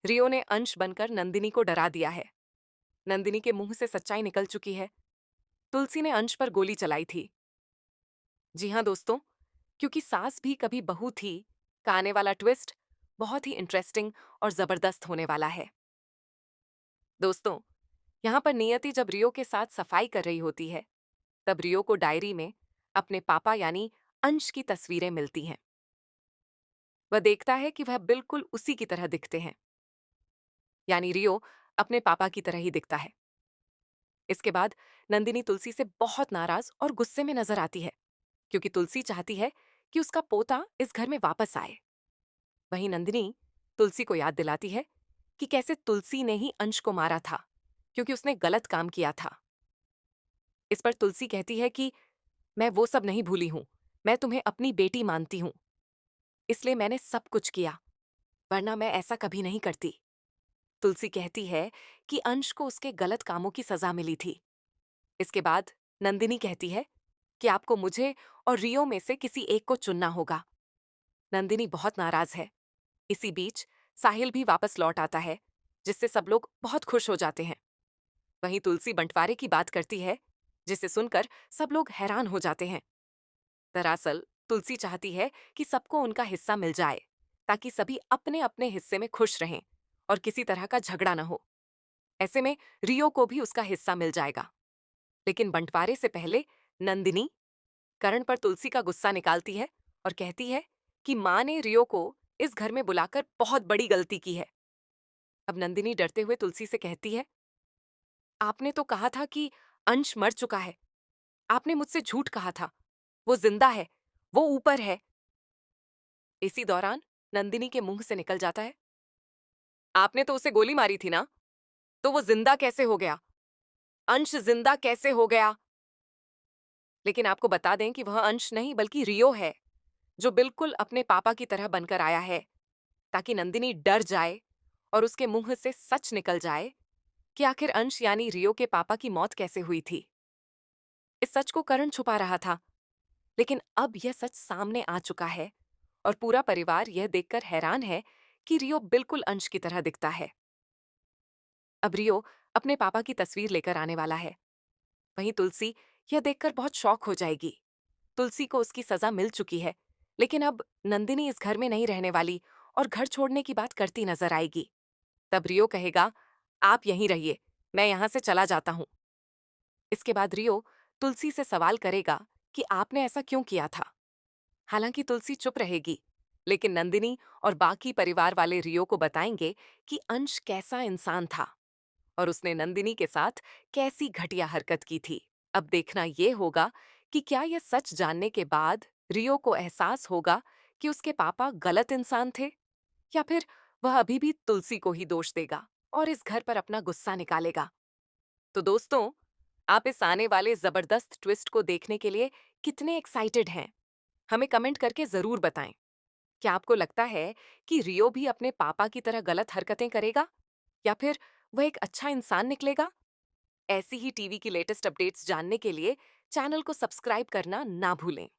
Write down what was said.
रियो ने अंश बनकर नंदिनी को डरा दिया है। नंदिनी के मुंह से सच्चाई निकल चुकी है। तुलसी ने अंश पर गोली चलाई थी। जी हाँ दोस्तों, क्योंकि सास भी कभी बहू थी का आने वाला ट्विस्ट बहुत ही इंटरेस्टिंग और जबरदस्त होने वाला है। दोस्तों, यहाँ पर नियति जब रियो के साथ सफाई कर रही होती है, तब रियो को डायरी में अपने पापा यानी अंश की तस्वीरें मिलती हैं। वह देखता है कि वह बिल्कुल उसी की तरह दिखते हैं, यानी रियो अपने पापा की तरह ही दिखता है। इसके बाद नंदिनी तुलसी से बहुत नाराज और गुस्से में नजर आती है, क्योंकि तुलसी चाहती है कि उसका पोता इस घर में वापस आए। वहीं नंदिनी तुलसी को याद दिलाती है कि कैसे तुलसी ने ही अंश को मारा था, क्योंकि उसने गलत काम किया था। इस पर तुलसी कहती है कि मैं वो सब नहीं भूली हूं, मैं तुम्हें अपनी बेटी मानती हूं, इसलिए मैंने सब कुछ किया, वरना मैं ऐसा कभी नहीं करती। तुलसी कहती है कि अंश को उसके गलत कामों की सजा मिली थी। इसके बाद नंदिनी कहती है कि आपको मुझे और रियो में से किसी एक को चुनना होगा। नंदिनी बहुत नाराज है। इसी बीच साहिल भी वापस लौट आता है, जिससे सब लोग बहुत खुश हो जाते हैं। वहीं तुलसी बंटवारे की बात करती है, जिसे सुनकर सब लोग हैरान हो जाते हैं। दरअसल तुलसी चाहती है कि सबको उनका हिस्सा मिल जाए, ताकि सभी अपने अपने हिस्से में खुश रहें और किसी तरह का झगड़ा न हो। ऐसे में रियो को भी उसका हिस्सा मिल जाएगा। लेकिन बंटवारे से पहले नंदिनी करण पर तुलसी का गुस्सा निकालती है और कहती है कि माँ ने रियो को इस घर में बुलाकर बहुत बड़ी गलती की है। अब नंदिनी डरते हुए तुलसी से कहती है, आपने तो कहा था कि अंश मर चुका है। आपने मुझसे झूठ कहा था। वो जिंदा है, वो ऊपर है। इसी दौरान नंदिनी के मुंह से निकल जाता है, आपने तो उसे गोली मारी थी ना, तो वो जिंदा कैसे हो गया? अंश जिंदा कैसे हो गया? लेकिन आपको बता दें कि वह अंश नहीं बल्कि रियो है, जो बिल्कुल अपने पापा की तरह बनकर आया है, ताकि नंदिनी डर जाए और उसके मुंह से सच निकल जाए कि आखिर अंश यानी रियो के पापा की मौत कैसे हुई थी। इस सच को करण छुपा रहा था, लेकिन अब यह सच सामने आ चुका है और पूरा परिवार यह देखकर हैरान है कि रियो बिल्कुल अंश की तरह दिखता है। अब रियो अपने पापा की तस्वीर लेकर आने वाला है। वहीं तुलसी यह देखकर बहुत शॉक हो जाएगी। तुलसी को उसकी सजा मिल चुकी है, लेकिन अब नंदिनी इस घर में नहीं रहने वाली और घर छोड़ने की बात करती नजर आएगी। तब रियो कहेगा, आप यहीं रहिए, मैं यहां से चला जाता हूं। इसके बाद रियो तुलसी से सवाल करेगा कि आपने ऐसा क्यों किया था। हालांकि तुलसी चुप रहेगी, लेकिन नंदिनी और बाकी परिवार वाले रियो को बताएंगे कि अंश कैसा इंसान था और उसने नंदिनी के साथ कैसी घटिया हरकत की थी। अब देखना यह होगा कि क्या यह सच जानने के बाद रियो को एहसास होगा कि उसके पापा गलत इंसान थे, या फिर वह अभी भी तुलसी को ही दोष देगा और इस घर पर अपना गुस्सा निकालेगा। तो दोस्तों, आप इस आने वाले जबरदस्त ट्विस्ट को देखने के लिए कितने एक्साइटेड हैं? हमें कमेंट करके जरूर बताएं। क्या आपको लगता है कि रियो भी अपने पापा की तरह गलत हरकतें करेगा, या फिर वह एक अच्छा इंसान निकलेगा? ऐसी ही टीवी की लेटेस्ट अपडेट्स जानने के लिए चैनल को सब्सक्राइब करना ना भूलें।